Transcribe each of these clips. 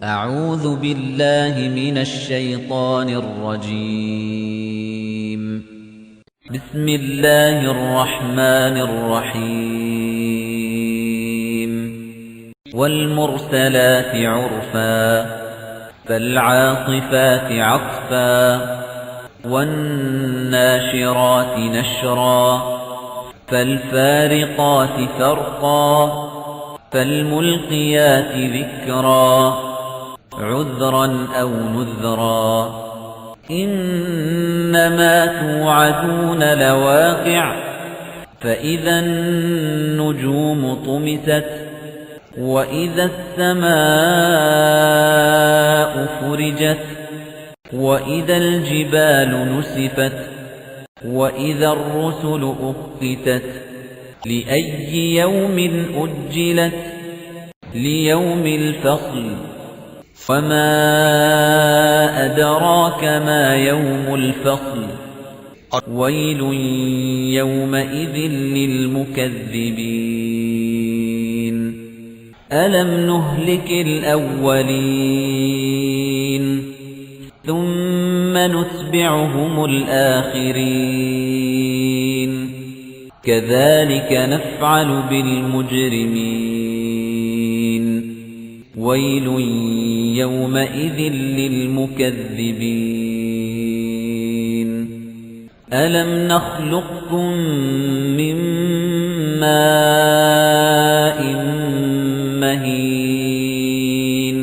أعوذ بالله من الشيطان الرجيم. بسم الله الرحمن الرحيم. والمرسلات عرفا فالعاصفات عصفا والناشرات نشرا فالفارقات فرقا فالملقيات ذكرا عذرا أو نذرا إنما توعدون لواقع فإذا النجوم طمست وإذا السماء فرجت وإذا الجبال نسفت وإذا الرسل أقتت لأي يوم أجلت ليوم الفصل وما أدراك ما يوم الفصل ويل يومئذ للمكذبين ألم نهلك الأولين ثم نتبعهم الآخرين كذلك نفعل بالمجرمين ويل يومئذ للمكذبين ألم نخلقكم من ماء مهين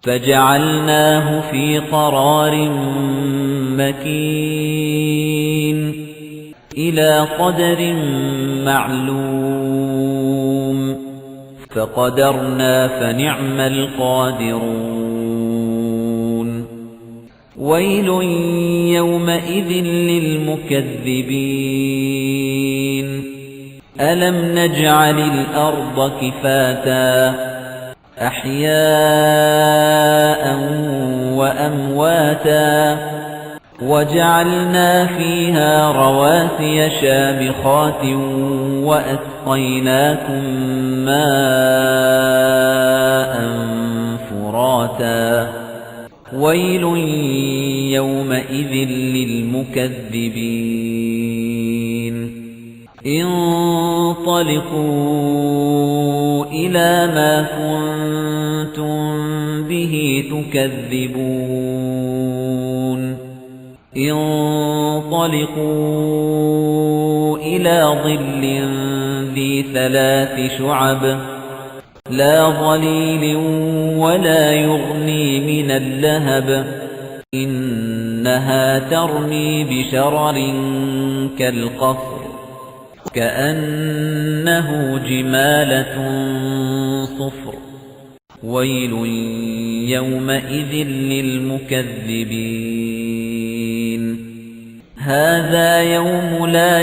فجعلناه في قرار مكين إلى قدر معلوم فقدرنا فنعم القادرون ويل يومئذ للمكذبين ألم نجعل الأرض كفاتا أحياء وأمواتا وجعلنا فيها رواسي شامخات وأسقيناكم ماء فراتا ويل يومئذ للمكذبين انطلقوا إلى ما كنتم به تكذبون انطلقوا إلى ظل ذي 3 شعب لا ظليل ولا يغني من اللهب إنها ترمي بشرر كالقصر كأنه جمالة صفر ويل يومئذ للمكذبين هذا يوم لا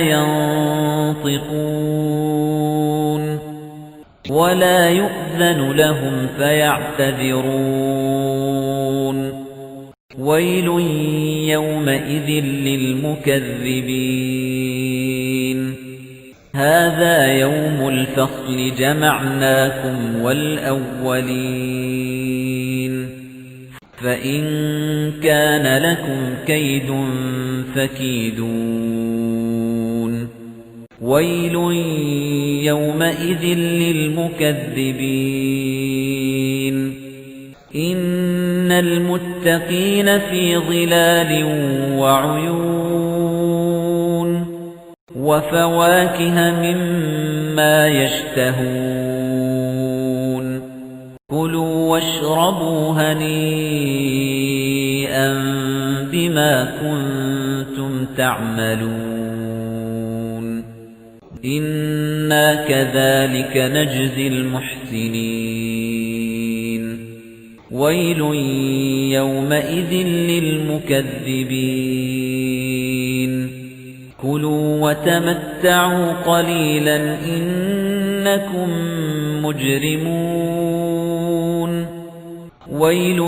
ينطقون ولا يؤذن لهم فيعتذرون ويل يومئذ للمكذبين هذا يوم الفصل جمعناكم والأولين فإن كان لكم كيد فكيدون ويل يومئذ للمكذبين إن المتقين في ظلال وعيون وفواكه مما يشتهون كلوا واشربوا هنيئا بما كنتم تعملون إنا كذلك نجزي المحسنين ويل يومئذ للمكذبين كلوا وتمتعوا قليلا إنكم مجرمون ويل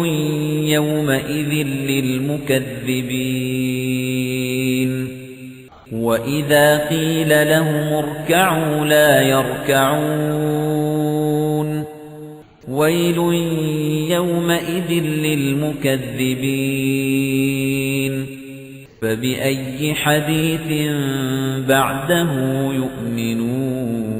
يومئذ للمكذبين وإذا قيل لهم اركعوا لا يركعون وَيْلٌ يَوْمَئِذٍ لِّلْمُكَذِّبِينَ فَبِأَيِّ حَدِيثٍ بَعْدَهُ يُؤْمِنُونَ